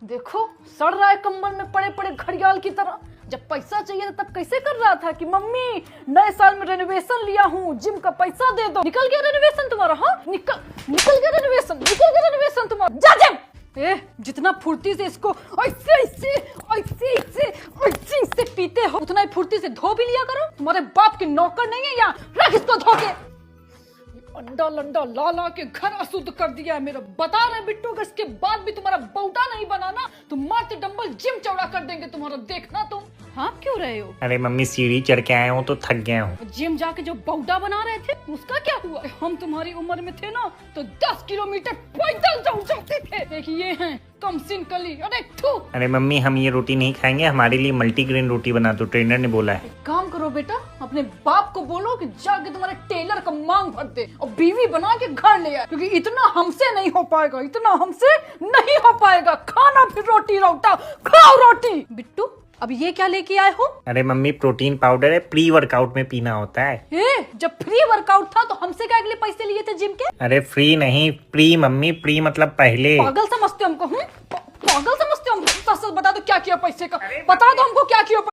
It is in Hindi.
देखो सड़ रहा है कंबल में पड़े पड़े घड़ियाल की तरह। जब पैसा चाहिए था तब कैसे कर रहा था कि मम्मी नए साल में रेनोवेशन लिया हूँ, जिम का पैसा दे दो। निकल गया रेनोवेशन तुम्हारा? हाँ निकल गया रेनोवेशन तुम्हारा। जा जिम। जितना फुर्ती से इसको ऐसे पीते हो उतना ही फुर्ती से धो भी लिया करो। तुम्हारे बाप के नौकर नहीं है यहाँ, रख इसको धो के। अंडा लंडा ला ला के घर अशुद्ध कर दिया है मेरा। बता रहे बिट्टू अगर इसके बाद भी तुम्हारा बौटा नहीं बनाना तो मारते डंबल जिम चौड़ा कर देंगे तुम्हारा, देखना तुम। हाँ क्यों रहे हो? अरे मम्मी सीढ़ी चढ़ के आया हूँ तो थक गया हूँ। जिम जाके जो बौटा बना रहे थे उसका क्या हुआ? हम तुम्हारी उम्र में थे ना तो 10 किलोमीटर पैदल दौड़ जाते थे। एक ये हैं कम सिन कली। अरे थू। अरे मम्मी हम ये रोटी नहीं खाएंगे, हमारे लिए मल्टीग्रेन रोटी बना दो, ट्रेनर ने बोला है। काम करो बेटा, अपने बाप को बोलो कि जाके तुम्हारे टेलर का मांग भर दे और बीवी बना के घर ले आए, क्योंकि इतना हमसे नहीं हो पाएगा, इतना हमसे नहीं हो पाएगा। खाना फिर रोटी रोटा, खाओ रोटी। बिट्टू अब ये क्या लेके आए हो? अरे मम्मी प्रोटीन पाउडर है, प्री वर्कआउट में पीना होता है। जब फ्री वर्कआउट था तो हमसे क्या अगले पैसे लिए थे जिम के? अरे फ्री नहीं, प्री मम्मी, प्री मतलब पहले। पागल समझते हमको? पागल समझते हो हमको? सच सच बता दो क्या किया पैसे का, बता दो हमको क्या किया।